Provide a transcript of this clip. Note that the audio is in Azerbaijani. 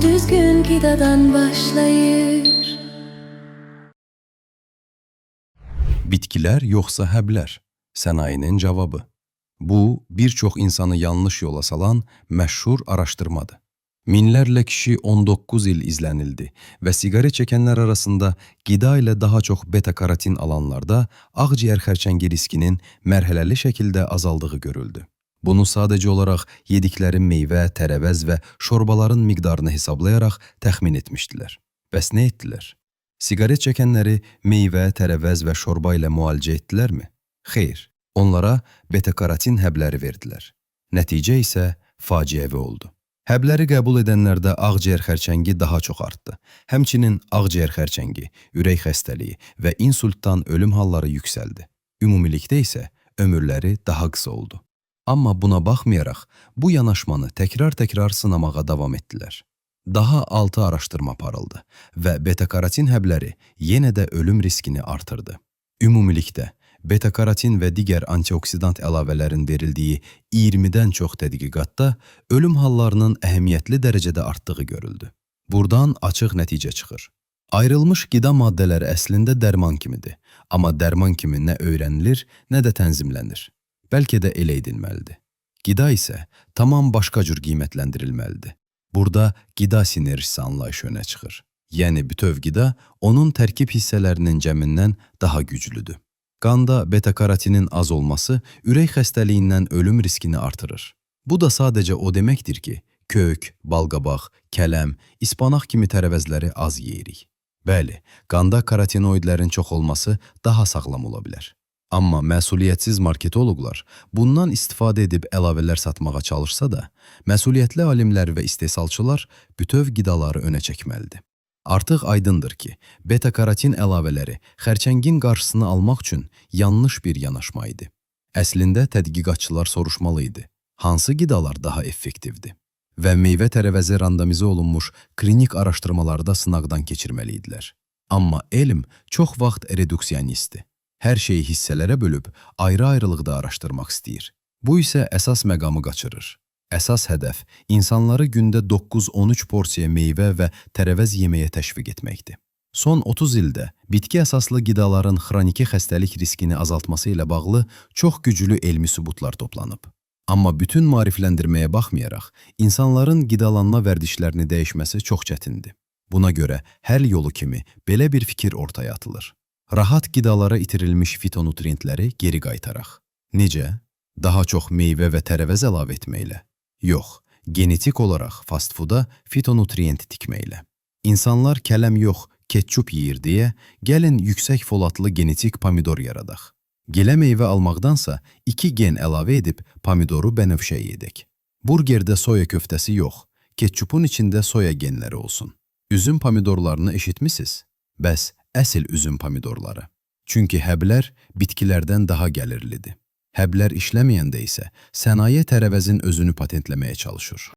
düzgün gidadan başlayır. Bitkiler yoxsa həblər? Sənayinin cavabı. Bu, bir çox insanı yanlış yola salan məşhur araşdırmadır. Minlərlə kişi 19 il izlənildi və siqaret çəkənlər arasında qida ilə daha çox beta-karotin alanlarda ağciyər xərçəngi riskinin mərhələli şəkildə azaldığı görüldü. Bunu sadəcə olaraq yedikləri meyvə, tərəvəz və şorbaların miqdarını hesablayaraq təxmin etmişdilər. Bəs nə etdilər? Siqaret çəkənləri meyvə, tərəvəz və şorba ilə müalicə etdilərmi? Xeyr, onlara beta-karotin həbləri verdilər. Nəticə isə faciəvi oldu. Həbləri qəbul edənlərdə ağciyər xərçəngi daha çox artdı. Həmçinin ağciyər xərçəngi, ürək xəstəliyi və insultdan ölüm halları yüksəldi. Ümumilikdə isə ömürləri daha qısa oldu. Amma buna baxmayaraq, bu yanaşmanı təkrar-təkrar sınamağa davam etdilər. Daha 6 araşdırma aparıldı və beta-karotin həbləri yenə də ölüm riskini artırdı. Ümumilikdə, beta-karotin və digər antioksidant əlavələrin verildiyi 20-dən çox tədqiqatda ölüm hallarının əhəmiyyətli dərəcədə artdığı görüldü. Buradan açıq nəticə çıxır. Ayrılmış qida maddələri əslində dərman kimidir, amma dərman kimi nə öyrənilir, nə də tənzimlənir. Bəlkə də elə edilməlidir. Qida isə tamam başqa cür qiymətləndirilməlidir. Burada qida sinerjisi anlayışı önə çıxır. Yəni bütöv qida onun tərkib hissələrinin cəmindən daha güclüdür. Qanda beta-karotinin az olması ürək xəstəliyindən ölüm riskini artırır. Bu da sadəcə o deməkdir ki, kök, balqabaq, kələm, ispanaq kimi tərəvəzləri az yeyirik. Bəli, qanda karotinoidlərin çox olması daha sağlam ola bilər. Amma məsuliyyətsiz marketoloqlar bundan istifadə edib əlavələr satmağa çalışsa da, məsuliyyətli alimlər və istehsalçılar bütöv qidaları önə çəkməlidir. Artıq aydındır ki, beta-karotin əlavələri xərçəngin qarşısını almaq üçün yanlış bir yanaşma idi. Əslində tədqiqatçılar soruşmalı idi. Hansı qidalar daha effektivdir? Və meyvə tərəvəzi randomizə olunmuş klinik araşdırmalarda sınaqdan keçirməli idilər. Amma elm çox vaxt reduksionistdir. Hər şeyi hissələrə bölüb ayrı-ayrılıqda araşdırmaq istəyir. Bu isə əsas məqamı qaçırır. Əsas hədəf insanları gündə 9-13 porsiya meyvə və tərəvəz yeməyə təşviq etməkdir. Son 30 ildə bitki əsaslı qidaların xroniki xəstəlik riskini azaltması ilə bağlı çox güclü elmi sübutlar toplanıb. Amma bütün maarifləndirməyə baxmayaraq, insanların qidalanma vərdişlərini dəyişməsi çox çətindir. Buna görə həll yolu kimi belə bir fikir ortaya atılır. Rahat qidalara itirilmiş fitonutrientləri geri qaytaraq. Necə? Daha çox meyvə və tərəvəz əlavə etməklə? Yox, genetik olaraq fast fooda fitonutrient tikməklə. İnsanlar kələm yox, ketçup yeyir deyə, gəlin yüksək folatlı genetik pomidor yaradaq. Gilə meyvə almaqdansa 2 gen əlavə edib pomidoru bənövşə yedək. Burgerdə soya köftəsi yox, ketçupun içində soya genləri olsun. Üzüm pomidorlarını eşitmisiniz? Bəs əsl üzüm pomidorları. Çünki həblər bitkilərdən daha gəlirlidir. Həblər işləməyəndə isə sənaye tərəvəzin özünü patentləməyə çalışır.